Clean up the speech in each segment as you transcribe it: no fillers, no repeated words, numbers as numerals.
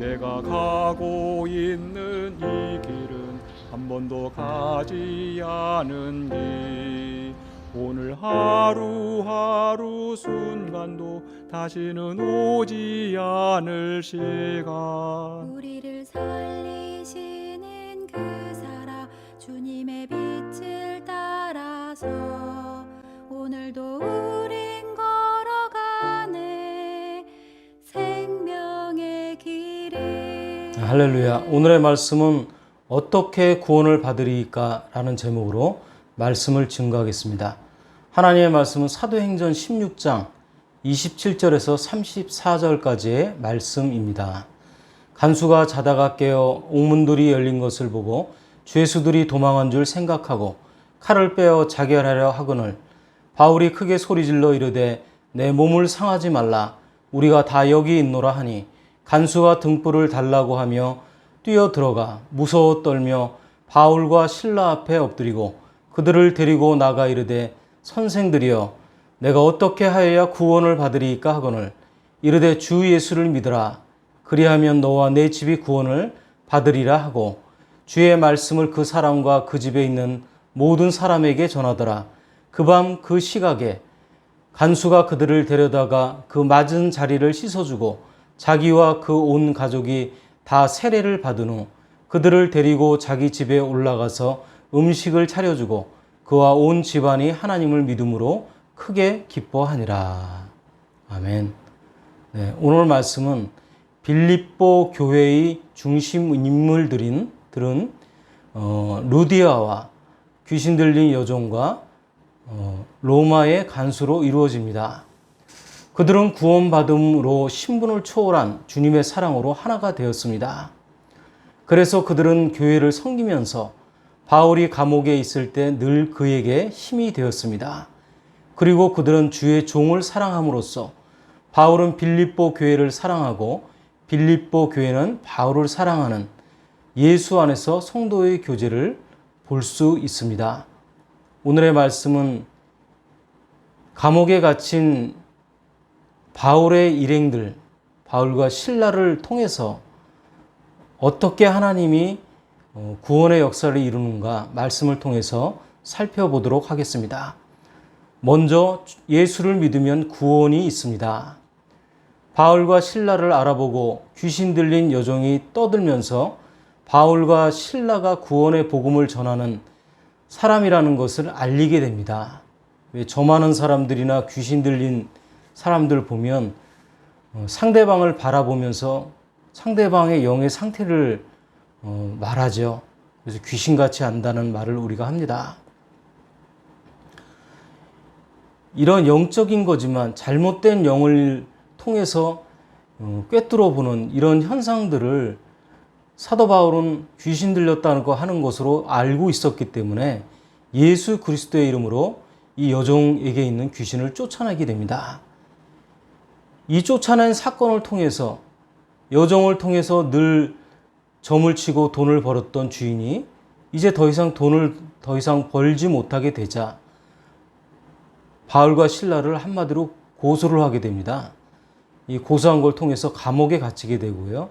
내가 가고 있는 이 길은 한 번도 가지 않은 길. 오늘 하루하루 순간도 다시는 오지 않을 시간. 우리를 살리시는 그 사랑 주님의 빛을 따라서 오늘도 우린 걸어가네 생명의 길을. 할렐루야. 오늘의 말씀은 어떻게 구원을 받으리까? 라는 제목으로 말씀을 증거하겠습니다. 하나님의 말씀은 사도행전 16장 27절에서 34절까지의 말씀입니다. 간수가 자다가 깨어 옥문들이 열린 것을 보고 죄수들이 도망한 줄 생각하고 칼을 빼어 자결하려 하거늘 바울이 크게 소리질러 이르되 내 몸을 상하지 말라. 우리가 다 여기 있노라 하니 간수가 등불을 달라고 하며 뛰어 들어가 무서워 떨며 바울과 실라 앞에 엎드리고 그들을 데리고 나가 이르되 선생들이여 내가 어떻게 하여야 구원을 받으리이까 하거늘 이르되 주 예수를 믿으라. 그리하면 너와 내 집이 구원을 받으리라 하고 주의 말씀을 그 사람과 그 집에 있는 모든 사람에게 전하더라. 그 밤 그 시각에 간수가 그들을 데려다가 그 맞은 자리를 씻어주고 자기와 그 온 가족이 다 세례를 받은 후 그들을 데리고 자기 집에 올라가서 음식을 차려주고 그와 온 집안이 하나님을 믿음으로 크게 기뻐하니라. 아멘. 네, 오늘 말씀은 빌립보 교회의 중심 인물들은 루디아와 귀신 들린 여종과 로마의 간수로 이루어집니다. 그들은 구원받음으로 신분을 초월한 주님의 사랑으로 하나가 되었습니다. 그래서 그들은 교회를 섬기면서 바울이 감옥에 있을 때 늘 그에게 힘이 되었습니다. 그리고 그들은 주의 종을 사랑함으로써 바울은 빌립보 교회를 사랑하고 빌립보 교회는 바울을 사랑하는 예수 안에서 성도의 교제를 볼 수 있습니다. 오늘의 말씀은 감옥에 갇힌 바울의 일행들, 바울과 실라를 통해서 어떻게 하나님이 구원의 역사를 이루는가 말씀을 통해서 살펴보도록 하겠습니다. 먼저 예수를 믿으면 구원이 있습니다. 바울과 실라를 알아보고 귀신 들린 여종이 떠들면서 바울과 실라가 구원의 복음을 전하는 사람이라는 것을 알리게 됩니다. 왜 저 많은 사람들이나 귀신 들린 사람들 보면 상대방을 바라보면서 상대방의 영의 상태를 말하죠. 그래서 귀신같이 안다는 말을 우리가 합니다. 이런 영적인 거지만 잘못된 영을 통해서 꿰뚫어 보는 이런 현상들을 사도 바울은 귀신 들렸다는 거 하는 것으로 알고 있었기 때문에 예수 그리스도의 이름으로 이 여종에게 있는 귀신을 쫓아내게 됩니다. 이 쫓아낸 사건을 통해서 여종을 통해서 늘 점을 치고 돈을 벌었던 주인이 이제 돈을 더 이상 벌지 못하게 되자 바울과 실라를 한마디로 고소를 하게 됩니다. 이 고소한 걸 통해서 감옥에 갇히게 되고요.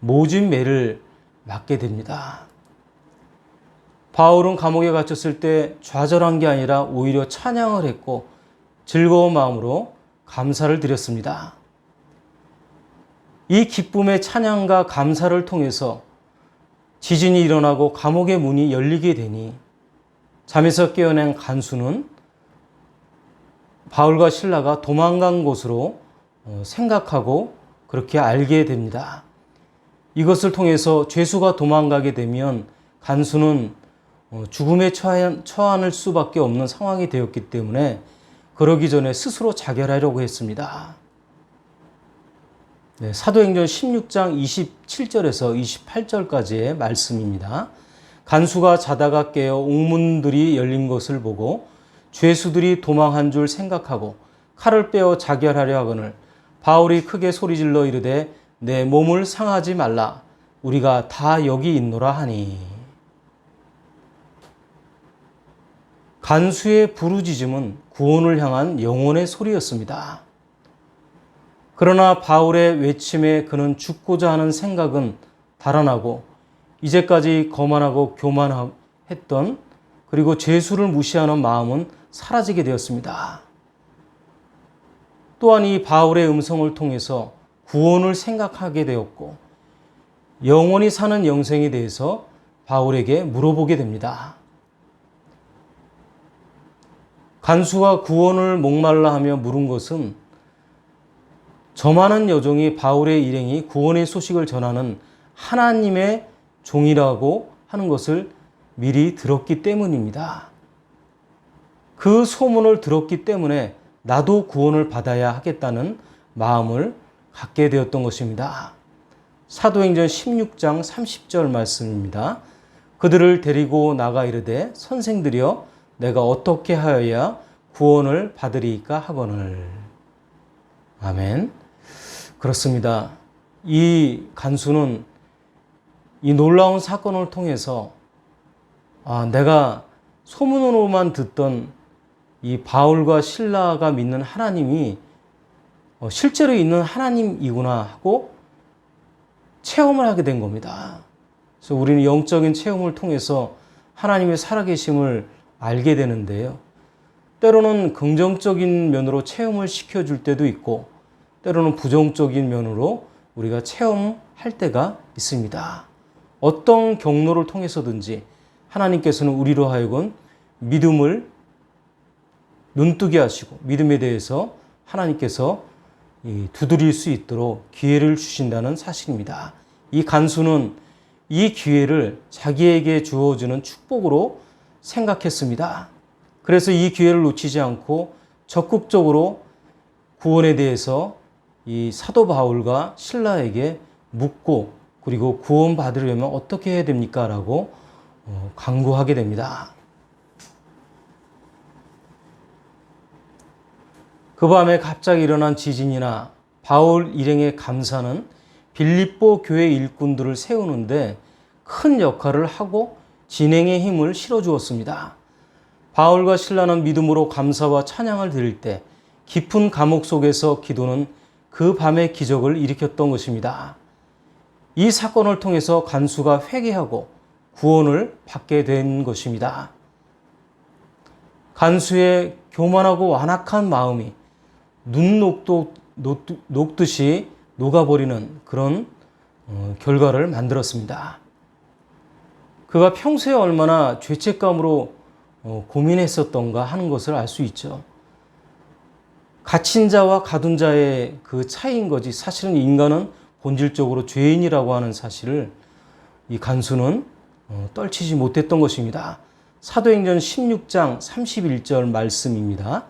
모진매를 맞게 됩니다. 바울은 감옥에 갇혔을 때 좌절한 게 아니라 오히려 찬양을 했고 즐거운 마음으로 감사를 드렸습니다. 이 기쁨의 찬양과 감사를 통해서 지진이 일어나고 감옥의 문이 열리게 되니 잠에서 깨어난 간수는 바울과 실라가 도망간 곳으로 생각하고 그렇게 알게 됩니다. 이것을 통해서 죄수가 도망가게 되면 간수는 죽음에 처할 수밖에 없는 상황이 되었기 때문에 그러기 전에 스스로 자결하려고 했습니다. 네, 사도행전 16장 27절에서 28절까지의 말씀입니다. 간수가 자다가 깨어 옥문들이 열린 것을 보고 죄수들이 도망한 줄 생각하고 칼을 빼어 자결하려 하거늘 바울이 크게 소리질러 이르되 내 몸을 상하지 말라. 우리가 다 여기 있노라 하니. 간수의 부르짖음은 구원을 향한 영혼의 소리였습니다. 그러나 바울의 외침에 그는 죽고자 하는 생각은 달아나고 이제까지 거만하고 교만했던 그리고 죄수를 무시하는 마음은 사라지게 되었습니다. 또한 이 바울의 음성을 통해서 구원을 생각하게 되었고 영원히 사는 영생에 대해서 바울에게 물어보게 됩니다. 간수가 구원을 목말라 하며 물은 것은 저 많은 여종이 바울의 일행이 구원의 소식을 전하는 하나님의 종이라고 하는 것을 미리 들었기 때문입니다. 그 소문을 들었기 때문에 나도 구원을 받아야 하겠다는 마음을 갖게 되었던 것입니다. 사도행전 16장 30절 말씀입니다. 그들을 데리고 나가 이르되 선생들이여 내가 어떻게 하여야 구원을 받으리이까 하거늘. 아멘. 그렇습니다. 이 간수는 이 놀라운 사건을 통해서 내가 소문으로만 듣던 이 바울과 실라가 믿는 하나님이 실제로 있는 하나님이구나 하고 체험을 하게 된 겁니다. 그래서 우리는 영적인 체험을 통해서 하나님의 살아계심을 알게 되는데요. 때로는 긍정적인 면으로 체험을 시켜줄 때도 있고 때로는 부정적인 면으로 우리가 체험할 때가 있습니다. 어떤 경로를 통해서든지 하나님께서는 우리로 하여금 믿음을 눈뜨게 하시고 믿음에 대해서 하나님께서 두드릴 수 있도록 기회를 주신다는 사실입니다. 이 간수는 이 기회를 자기에게 주어지는 축복으로 생각했습니다. 그래서 이 기회를 놓치지 않고 적극적으로 구원에 대해서 이 사도 바울과 실라에게 묻고 그리고 구원받으려면 어떻게 해야 됩니까? 라고 강구하게 됩니다. 그 밤에 갑자기 일어난 지진이나 바울 일행의 감사는 빌립보 교회 일꾼들을 세우는데 큰 역할을 하고 진행의 힘을 실어주었습니다. 바울과 실라는 믿음으로 감사와 찬양을 드릴 때 깊은 감옥 속에서 기도는 그 밤의 기적을 일으켰던 것입니다. 이 사건을 통해서 간수가 회개하고 구원을 받게 된 것입니다. 간수의 교만하고 완악한 마음이 눈 녹듯이 녹아버리는 그런 결과를 만들었습니다. 그가 평소에 얼마나 죄책감으로 고민했었던가 하는 것을 알 수 있죠. 갇힌 자와 가둔 자의 그 차이인 거지 사실은 인간은 본질적으로 죄인이라고 하는 사실을 이 간수는 떨치지 못했던 것입니다. 사도행전 16장 31절 말씀입니다.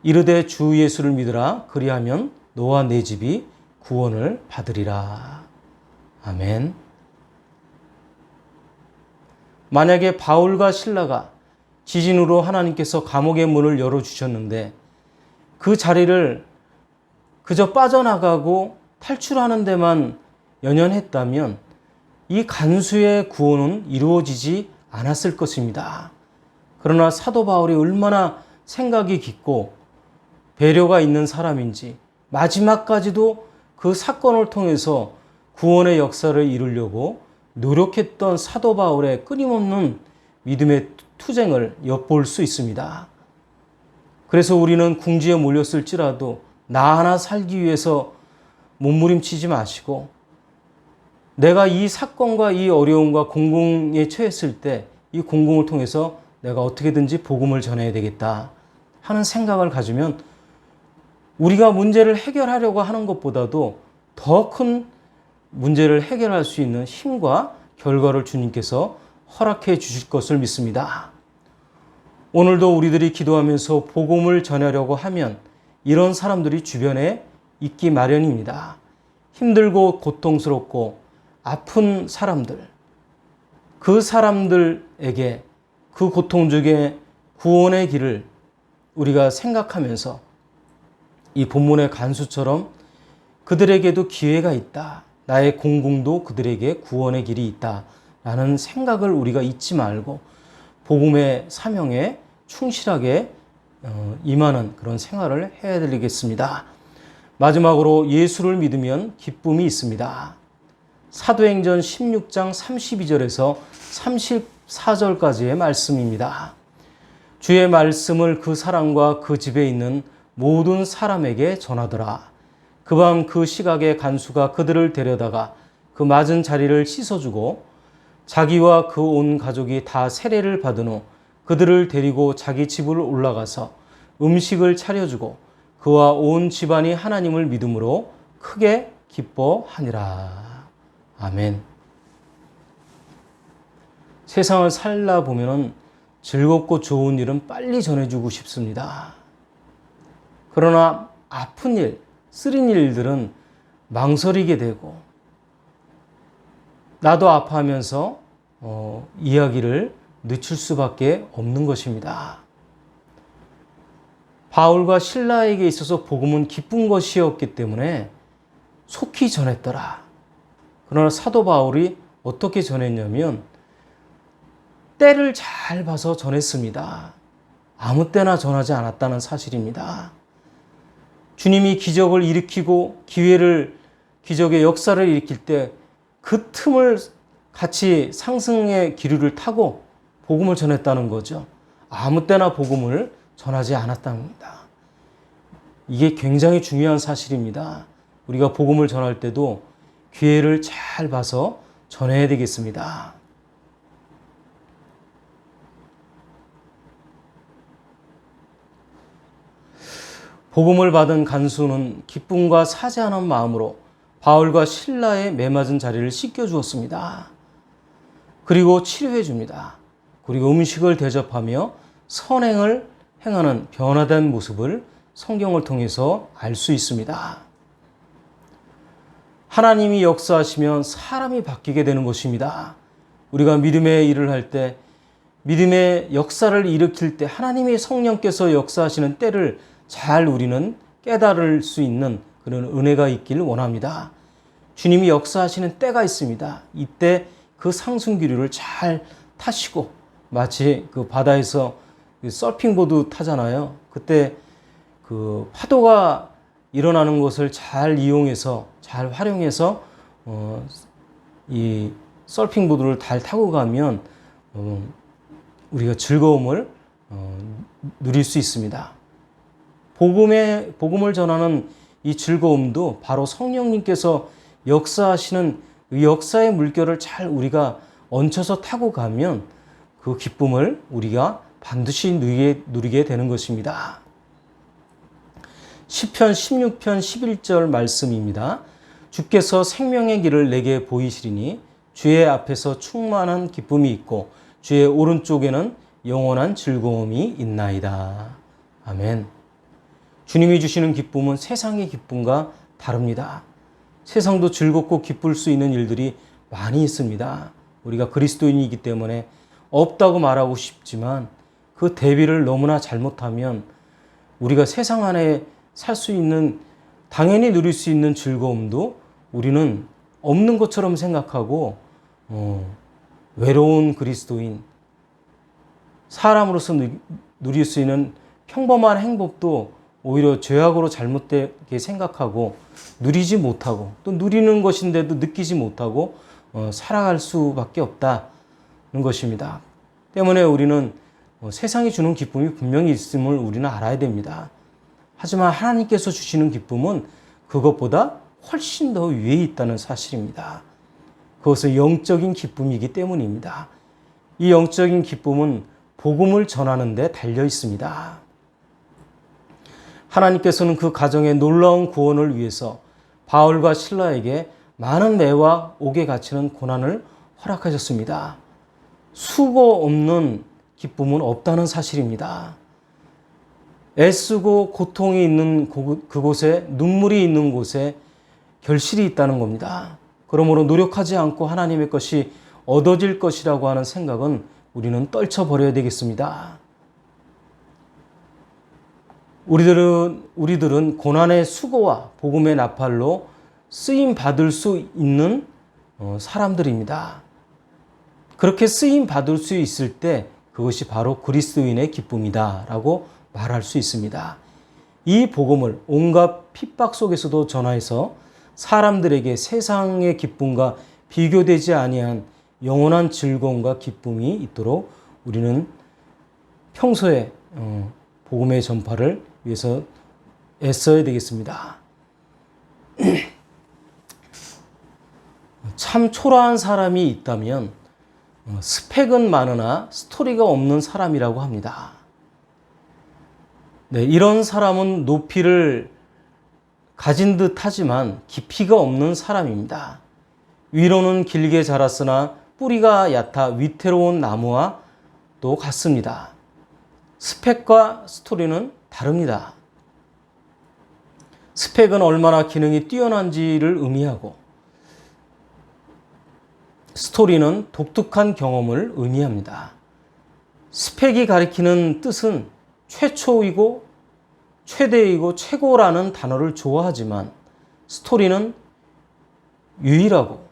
이르되 주 예수를 믿으라 그리하면 너와 내 집이 구원을 받으리라. 아멘. 만약에 바울과 실라가 지진으로 하나님께서 감옥의 문을 열어주셨는데 그 자리를 그저 빠져나가고 탈출하는 데만 연연했다면 이 간수의 구원은 이루어지지 않았을 것입니다. 그러나 사도 바울이 얼마나 생각이 깊고 배려가 있는 사람인지 마지막까지도 그 사건을 통해서 구원의 역사를 이루려고 노력했던 사도 바울의 끊임없는 믿음의 투쟁을 엿볼 수 있습니다. 그래서 우리는 궁지에 몰렸을지라도 나 하나 살기 위해서 몸부림치지 마시고 내가 이 사건과 이 어려움과 공공에 처했을 때 이 공공을 통해서 내가 어떻게든지 복음을 전해야 되겠다 하는 생각을 가지면 우리가 문제를 해결하려고 하는 것보다도 더 큰 문제를 해결할 수 있는 힘과 결과를 주님께서 허락해 주실 것을 믿습니다. 오늘도 우리들이 기도하면서 복음을 전하려고 하면 이런 사람들이 주변에 있기 마련입니다. 힘들고 고통스럽고 아픈 사람들, 그 사람들에게 그 고통 중에 구원의 길을 우리가 생각하면서 이 본문의 간수처럼 그들에게도 기회가 있다. 나의 공공도 그들에게 구원의 길이 있다. 라는 생각을 우리가 잊지 말고 복음의 사명에 충실하게 임하는 그런 생활을 해야 되겠습니다. 마지막으로 예수를 믿으면 기쁨이 있습니다. 사도행전 16장 32절에서 34절까지의 말씀입니다. 주의 말씀을 그 사람과 그 집에 있는 모든 사람에게 전하더라. 그 밤 그 시각에 간수가 그들을 데려다가 그 맞은 자리를 씻어주고 자기와 그 온 가족이 다 세례를 받은 후 그들을 데리고 자기 집으로 올라가서 음식을 차려주고 그와 온 집안이 하나님을 믿음으로 크게 기뻐하니라. 아멘. 세상을 살다 보면 즐겁고 좋은 일은 빨리 전해주고 싶습니다. 그러나 아픈 일, 쓰린 일들은 망설이게 되고 나도 아파하면서 이야기를 늦출 수밖에 없는 것입니다. 바울과 실라에게 있어서 복음은 기쁜 것이었기 때문에 속히 전했더라. 그러나 사도 바울이 어떻게 전했냐면 때를 잘 봐서 전했습니다. 아무 때나 전하지 않았다는 사실입니다. 주님이 기적을 일으키고 기적의 역사를 일으킬 때 그 틈을 같이 상승의 기류를 타고 복음을 전했다는 거죠. 아무 때나 복음을 전하지 않았답니다. 이게 굉장히 중요한 사실입니다. 우리가 복음을 전할 때도 기회를 잘 봐서 전해야 되겠습니다. 복음을 받은 간수는 기쁨과 사죄하는 마음으로 바울과 실라의 매맞은 자리를 씻겨주었습니다. 그리고 치료해 줍니다. 그리고 음식을 대접하며 선행을 행하는 변화된 모습을 성경을 통해서 알 수 있습니다. 하나님이 역사하시면 사람이 바뀌게 되는 것입니다. 우리가 믿음의 일을 할 때, 믿음의 역사를 일으킬 때 하나님의 성령께서 역사하시는 때를 잘 우리는 깨달을 수 있는 그런 은혜가 있기를 원합니다. 주님이 역사하시는 때가 있습니다. 이때 그 상승기류를 잘 타시고 마치 그 바다에서 서핑보드 타잖아요. 그때 그 파도가 일어나는 것을 잘 이용해서 잘 활용해서 이 서핑보드를 잘 타고 가면 우리가 즐거움을 누릴 수 있습니다. 복음을 전하는 이 즐거움도 바로 성령님께서 역사하시는 그 역사의 물결을 잘 우리가 얹혀서 타고 가면 그 기쁨을 우리가 반드시 누리게 되는 것입니다. 시편 16편 11절 말씀입니다. 주께서 생명의 길을 내게 보이시리니 주의 앞에서 충만한 기쁨이 있고 주의 오른쪽에는 영원한 즐거움이 있나이다. 아멘. 주님이 주시는 기쁨은 세상의 기쁨과 다릅니다. 세상도 즐겁고 기쁠 수 있는 일들이 많이 있습니다. 우리가 그리스도인이기 때문에 없다고 말하고 싶지만 그 대비를 너무나 잘못하면 우리가 세상 안에 살 수 있는, 당연히 누릴 수 있는 즐거움도 우리는 없는 것처럼 생각하고 외로운 그리스도인, 사람으로서 누릴 수 있는 평범한 행복도 오히려 죄악으로 잘못되게 생각하고 누리지 못하고 또 누리는 것인데도 느끼지 못하고 살아갈 수밖에 없다는 것입니다. 때문에 우리는 세상이 주는 기쁨이 분명히 있음을 우리는 알아야 됩니다. 하지만 하나님께서 주시는 기쁨은 그것보다 훨씬 더 위에 있다는 사실입니다. 그것은 영적인 기쁨이기 때문입니다. 이 영적인 기쁨은 복음을 전하는 데 달려 있습니다. 하나님께서는 그 가정의 놀라운 구원을 위해서 바울과 실라에게 많은 매와 옥에 갇히는 고난을 허락하셨습니다. 수고 없는 기쁨은 없다는 사실입니다. 애쓰고 고통이 있는 그곳에, 눈물이 있는 곳에 결실이 있다는 겁니다. 그러므로 노력하지 않고 하나님의 것이 얻어질 것이라고 하는 생각은 우리는 떨쳐버려야 되겠습니다. 우리들은 고난의 수고와 복음의 나팔로 쓰임 받을 수 있는 사람들입니다. 그렇게 쓰임 받을 수 있을 때 그것이 바로 그리스도인의 기쁨이다라고 말할 수 있습니다. 이 복음을 온갖 핍박 속에서도 전하여서 사람들에게 세상의 기쁨과 비교되지 아니한 영원한 즐거움과 기쁨이 있도록 우리는 평소에 복음의 전파를 위해서 애써야 되겠습니다. 참 초라한 사람이 있다면 스펙은 많으나 스토리가 없는 사람이라고 합니다. 네, 이런 사람은 높이를 가진 듯 하지만 깊이가 없는 사람입니다. 위로는 길게 자랐으나 뿌리가 얕아 위태로운 나무와 또 같습니다. 스펙과 스토리는 다릅니다. 스펙은 얼마나 기능이 뛰어난지를 의미하고 스토리는 독특한 경험을 의미합니다. 스펙이 가리키는 뜻은 최초이고 최대이고 최고라는 단어를 좋아하지만 스토리는 유일하고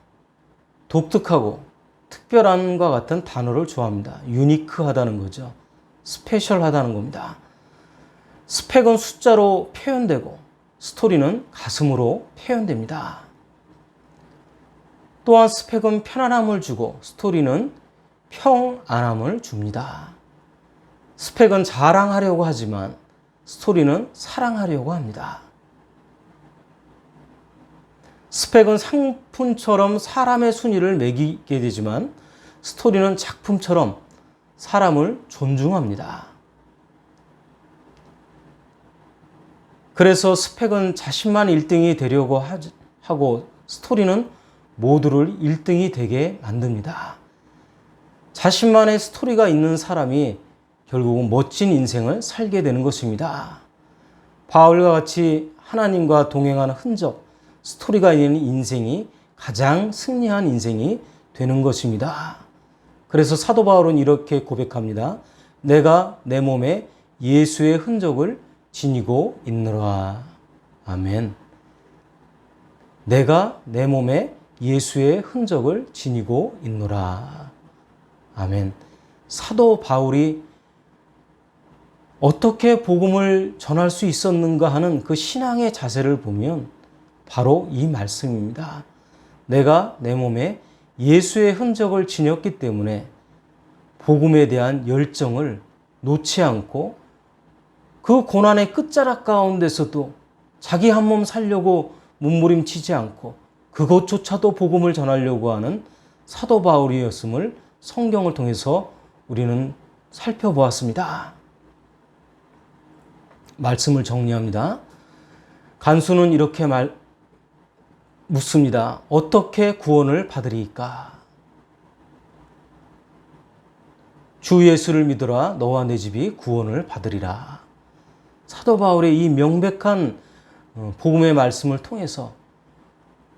독특하고 특별한과 같은 단어를 좋아합니다. 유니크하다는 거죠. 스페셜하다는 겁니다. 스펙은 숫자로 표현되고 스토리는 가슴으로 표현됩니다. 또한 스펙은 편안함을 주고 스토리는 평안함을 줍니다. 스펙은 자랑하려고 하지만 스토리는 사랑하려고 합니다. 스펙은 상품처럼 사람의 순위를 매기게 되지만 스토리는 작품처럼 사람을 존중합니다. 그래서 스펙은 자신만 1등이 되려고 하고 스토리는 모두를 1등이 되게 만듭니다. 자신만의 스토리가 있는 사람이 결국은 멋진 인생을 살게 되는 것입니다. 바울과 같이 하나님과 동행하는 흔적, 스토리가 있는 인생이 가장 승리한 인생이 되는 것입니다. 그래서 사도 바울은 이렇게 고백합니다. 내가 내 몸에 예수의 흔적을 지니고 있노라. 아멘. 내가 내 몸에 예수의 흔적을 지니고 있노라. 아멘. 사도 바울이 어떻게 복음을 전할 수 있었는가 하는 그 신앙의 자세를 보면 바로 이 말씀입니다. 내가 내 몸에 예수의 흔적을 지녔기 때문에 복음에 대한 열정을 놓지 않고 그 고난의 끝자락 가운데서도 자기 한 몸 살려고 몸부림치지 않고 그것조차도 복음을 전하려고 하는 사도 바울이었음을 성경을 통해서 우리는 살펴보았습니다. 말씀을 정리합니다. 간수는 이렇게 묻습니다. 어떻게 구원을 받으리까? 주 예수를 믿으라 너와 내 집이 구원을 받으리라. 사도 바울의 이 명백한 복음의 말씀을 통해서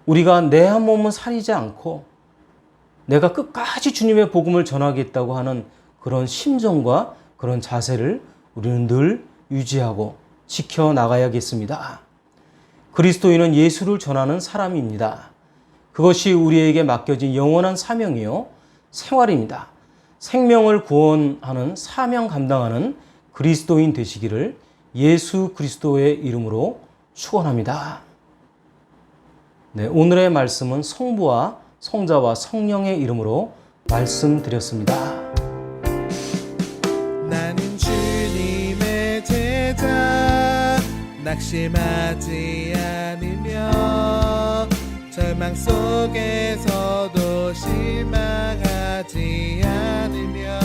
우리가 내 한 몸은 살이지 않고 내가 끝까지 주님의 복음을 전하겠다고 하는 그런 심정과 그런 자세를 우리는 늘 유지하고 지켜나가야겠습니다. 그리스도인은 예수를 전하는 사람입니다. 그것이 우리에게 맡겨진 영원한 사명이요 생활입니다. 생명을 구원하는 사명 감당하는 그리스도인 되시기를 예수 그리스도의 이름으로 축원합니다. 네, 오늘의 말씀은 성부와 성자와 성령의 이름으로 말씀드렸습니다. 나는 주님의 제자 낙심하지 않으며 절망 속에서도 실망하지 않으며